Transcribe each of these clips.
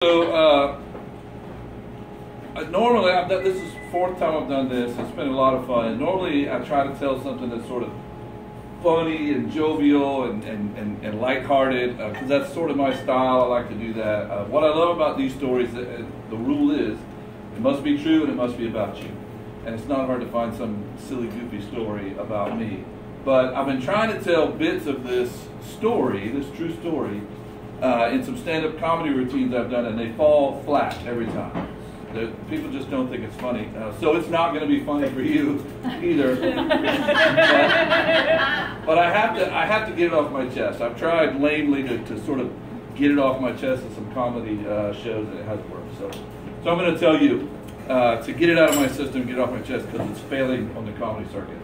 So, normally, this is the fourth time I've done this. It's been a lot of fun. And normally, I try to tell something that's sort of funny and jovial and lighthearted, because that's sort of my style. I like to do that. What I love about these stories, the rule is, it must be true and it must be about you. And it's not hard to find some silly, goofy story about me. But I've been trying to tell bits of this story, this true story, in some stand-up comedy routines I've done, and they fall flat every time. People just don't think it's funny. So it's not going to be funny for you either. but I have to get it off my chest. I've tried lamely to sort of get it off my chest in some comedy shows, and it hasn't worked. So I'm going to tell you to get it out of my system, get it off my chest, because it's failing on the comedy circuit.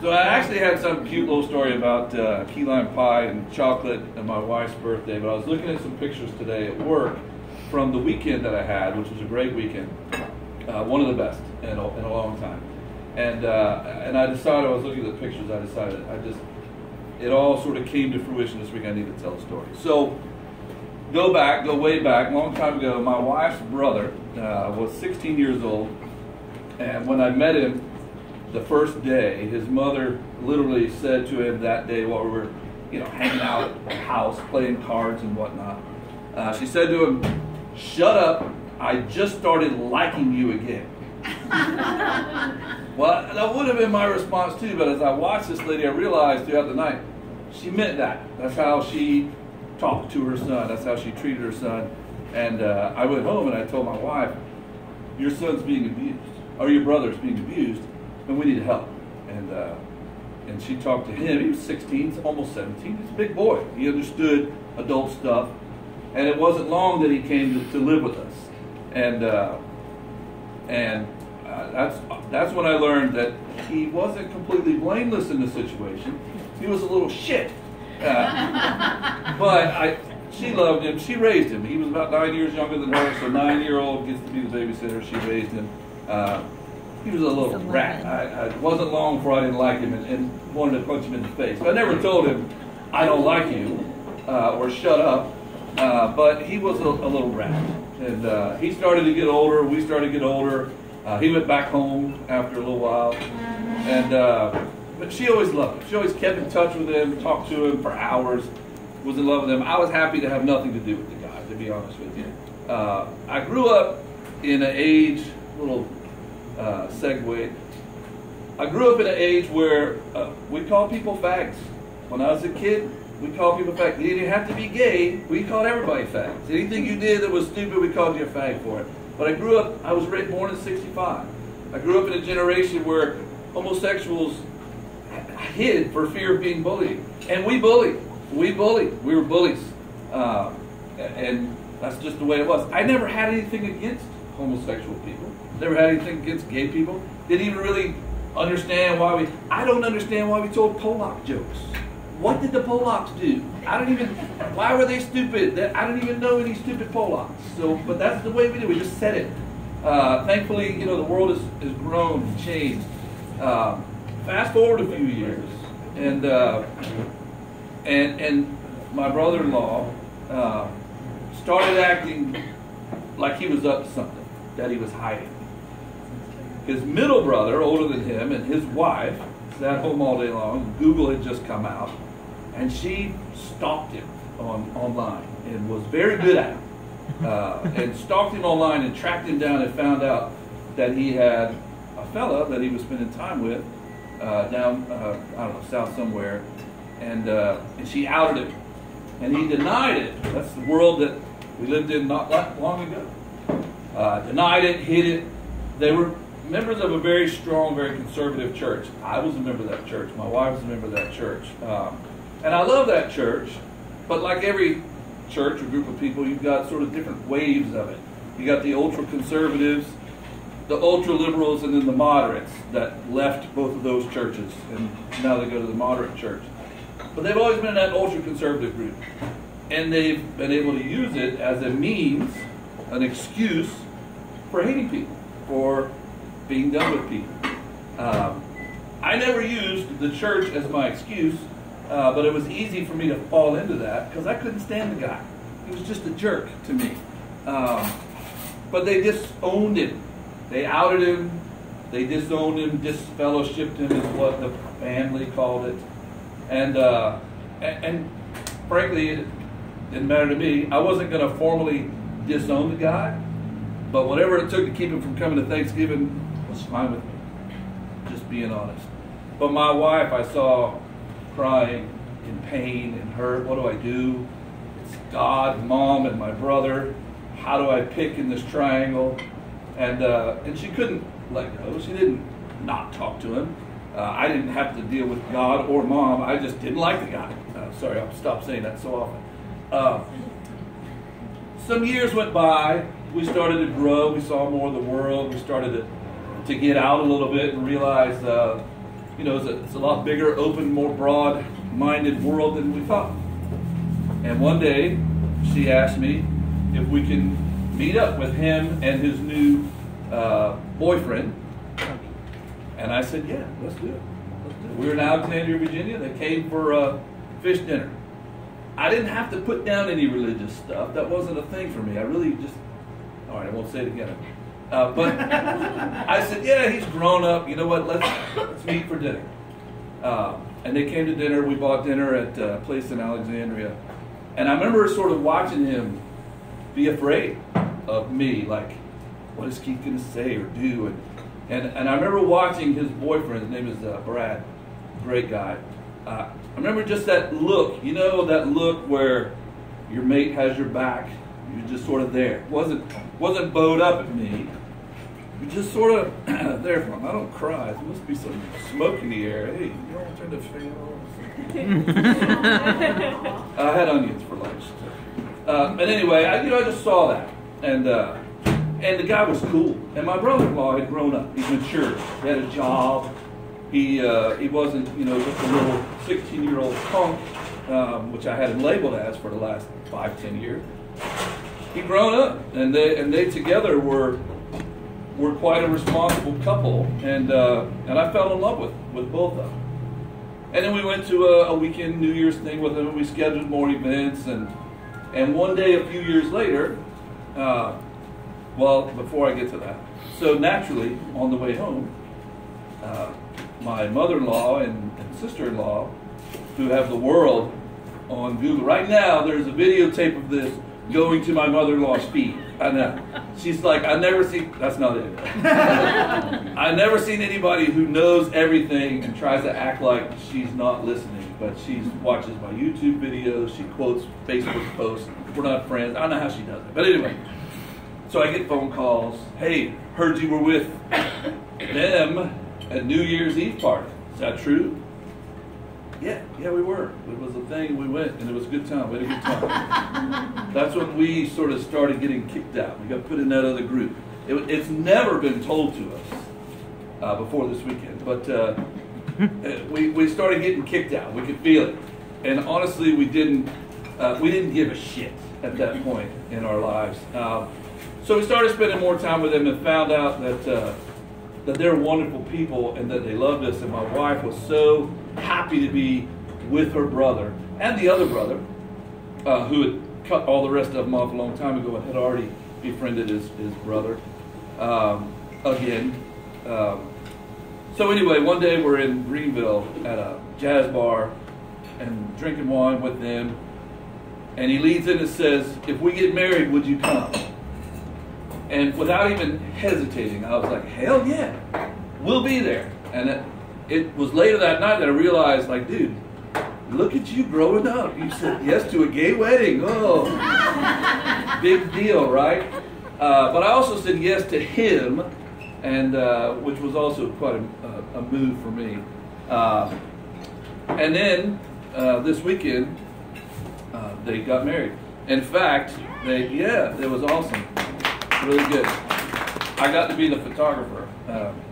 So I actually had some cute little story about key lime pie and chocolate and my wife's birthday, but I was looking at some pictures today at work from the weekend that I had, which was a great weekend, one of the best in a long time. And I decided, I was looking at the pictures, it all sort of came to fruition this week. I need to tell a story. So go way back, a long time ago, my wife's brother was 16 years old, and when I met him, the first day, his mother literally said to him that day while we were, hanging out at the house, playing cards and whatnot, she said to him, "Shut up, I just started liking you again." Well, that would have been my response too, but as I watched this lady, I realized throughout the night, she meant that. That's how she talked to her son. That's how she treated her son. And I went home and I told my wife, "Your son's being abused, or your brother's being abused, and we need help." And she talked to him. He was 16, almost 17. He's a big boy. He understood adult stuff. And it wasn't long that he came to live with us. And that's when I learned that he wasn't completely blameless in the situation. He was a little shit. But she loved him. She raised him. He was about 9 years younger than her, so 9-year-old gets to be the babysitter. She raised him. He was a little rat. It wasn't long before I didn't like him and wanted to punch him in the face. But I never told him, "I don't like you," or "shut up." But he was a little rat. And he started to get older. We started to get older. He went back home after a little while. And but she always loved him. She always kept in touch with him, talked to him for hours, was in love with him. I was happy to have nothing to do with the guy, to be honest with you. I grew up in an age, segue. I grew up in an age where we called people fags. When I was a kid, we called people fags. You didn't have to be gay. We called everybody fags. Anything you did that was stupid, we called you a fag for it. But I grew up, I was born in '65. I grew up in a generation where homosexuals hid for fear of being bullied. And we bullied. We were bullies. And that's just the way it was. I never had anything against homosexual people. Never had anything against gay people. Didn't even really understand why I don't understand why we told Pollock jokes. What did the Pollocks do? Why were they stupid? I don't even know any stupid Pollocks. So, but that's the way we did. We just said it. Thankfully, the world has grown and changed. Fast forward a few years, and my brother-in-law started acting like he was up to something that he was hiding. His middle brother, older than him, and his wife sat home all day long. Google had just come out, and she stalked him online and was very good at it. And stalked him online and tracked him down and found out that he had a fella that he was spending time with down, south somewhere, and she outed him. And he denied it. That's the world that we lived in not long ago. Denied it, hid it. They were members of a very strong, very conservative church. I was a member of that church. My wife was a member of that church. And I love that church, but like every church or group of people, you've got sort of different waves of it. You got the ultra-conservatives, the ultra-liberals, and then the moderates that left both of those churches, and now they go to the moderate church. But they've always been in that ultra-conservative group. And they've been able to use it as a means, an excuse for hating people, for being done with people. I never used the church as my excuse. But it was easy for me to fall into that because I couldn't stand the guy. he was just a jerk to me. But they disowned him. They outed him. They disowned him, disfellowshipped him is what the family called it. And frankly, it didn't matter to me. I wasn't going to formally disown the guy, but whatever it took to keep him from coming to Thanksgiving was fine with me, just being honest. But my wife I saw crying in pain and hurt. What do I do? It's God, Mom, and my brother. How do I pick in this triangle? And she couldn't let go. She didn't not talk to him. I didn't have to deal with God or Mom. I just didn't like the guy. Sorry, I'll stop saying that so often. Some years went by. We started to grow. We saw more of the world. We started to get out a little bit and realize, it's a lot bigger, open, more broad-minded world than we thought. And one day, she asked me if we can meet up with him and his new boyfriend. And I said, yeah, let's do it. We were in Alexandria, Virginia. They came for fish dinner. I didn't have to put down any religious stuff. That wasn't a thing for me. I really just, all right, I won't say it again. But I said, yeah, he's grown up. You know what, let's meet for dinner. And they came to dinner. We bought dinner at a place in Alexandria. And I remember sort of watching him be afraid of me, like, what is Keith going to say or do? And I remember watching his boyfriend, his name is Brad, great guy. I remember just that look, that look where your mate has your back, you're just sort of there. Wasn't bowed up at me. You're just sort of there for him. I don't cry. There must be some smoke in the air. Hey, you don't turn the fan on. I had onions for lunch. But anyway, I just saw that. And the guy was cool. And my brother-in-law had grown up. He's matured. He had a job. He wasn't, just a little 16-year-old punk, which I had him labeled as for the last 5-10 years. He'd grown up, and they together were quite a responsible couple, and I fell in love with both of them. And then we went to a weekend New Year's thing with them, and we scheduled more events, and one day a few years later, before I get to that, so naturally on the way home, my mother-in-law and sister-in-law, who have the world on Google right now, there's a videotape of this going to my mother-in-law's feed. I know. She's like, that's not it. I've never seen anybody who knows everything and tries to act like she's not listening, but she watches my YouTube videos, she quotes Facebook posts. We're not friends. I don't know how she does it. But anyway, so I get phone calls. Hey, heard you were with them at New Year's Eve party. Is that true? Yeah, we were. It was a thing. We went, and it was a good time. We had a good time. That's when we sort of started getting kicked out. We got put in that other group. It's never been told to us before this weekend, but we started getting kicked out. We could feel it, and honestly, we didn't give a shit at that point in our lives. So we started spending more time with them, and found out that they're wonderful people and that they loved us. And my wife was so happy to be with her brother and the other brother, who had cut all the rest of them off a long time ago and had already befriended his brother again. So anyway, one day we're in Greenville at a jazz bar and drinking wine with them, and he leads in and says, "If we get married, would you come?" And without even hesitating, I was like, hell yeah, we'll be there. And it was later that night that I realized, like, dude, look at you growing up. You said yes to a gay wedding. Oh, big deal, right? But I also said yes to him, and which was also quite a move for me. And then this weekend, they got married. In fact, it was awesome. Really good. I got to be the photographer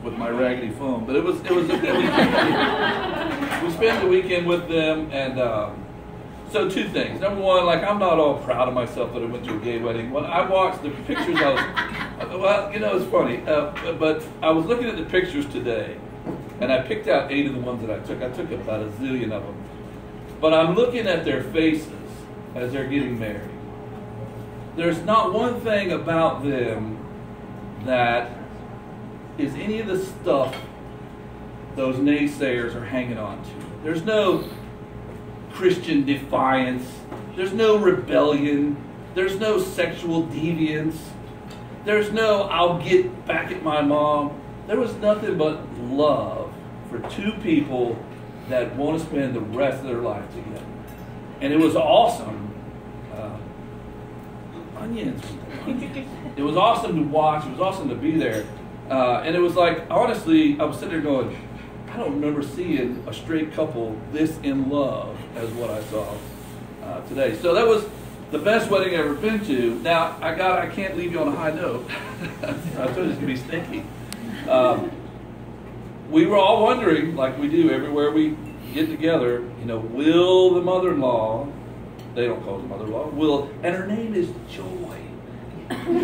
with my raggedy phone, but it was a good weekend. We spent the weekend with them, and so two things. Number one, like, I'm not all proud of myself that I went to a gay wedding. When I watched the pictures, it's funny, but I was looking at the pictures today, and I picked out 8 of the ones that I took. I took about a zillion of them. But I'm looking at their faces as they're getting married. there's not one thing about them that is any of the stuff those naysayers are hanging on to. There's no Christian defiance. There's no rebellion. There's no sexual deviance. There's no I'll get back at my mom. There was nothing but love for two people that want to spend the rest of their life together. And it was awesome. Onions. It was awesome to watch. It was awesome to be there. And it was like, honestly, I was sitting there going, I don't remember seeing a straight couple this in love as what I saw today. So that was the best wedding I've ever been to. Now, I can't leave you on a high note. I told you it's going to be stinky. We were all wondering, like we do everywhere we get together, will the mother-in-law, they don't call her the mother-in-law, and her name is Joy. Let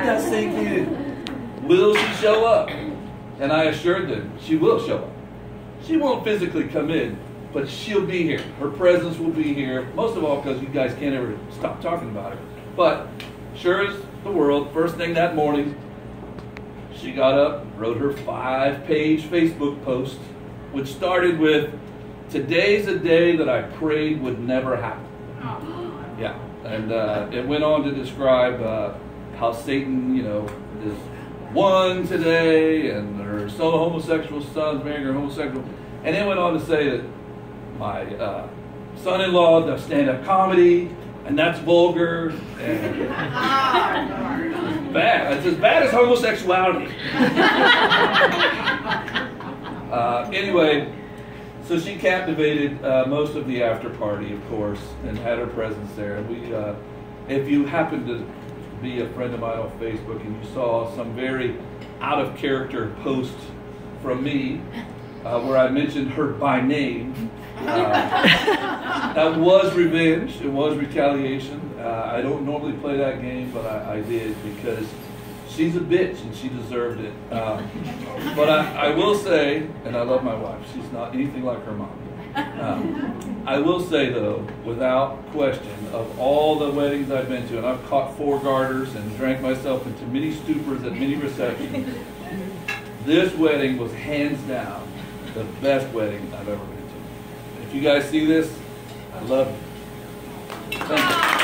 that sink in. Will she show up? And I assured them, she will show up. She won't physically come in, but she'll be here. Her presence will be here, most of all because you guys can't ever stop talking about her. But sure as the world, first thing that morning, she got up, wrote her 5-page Facebook post, which started with, "Today's a day that I prayed would never happen." Yeah, and it went on to describe how Satan, is won today, and her son homosexual son's marrying her homosexual, and it went on to say that my son-in-law does stand-up comedy, and that's vulgar, and it's bad. It's as bad as homosexuality. Anyway, so she captivated most of the after party, of course, and had her presence there. And we, if you happen to be a friend of mine on Facebook and you saw some very out of character post from me where I mentioned her by name, that was revenge. It was retaliation. I don't normally play that game, but I did because she's a bitch and she deserved it. But I will say, and I love my wife, she's not anything like her mom. I will say though, without question, of all the weddings I've been to, and I've caught 4 garters and drank myself into many stupors at many receptions, this wedding was hands down the best wedding I've ever been to. If you guys see this, I love you. Thank you.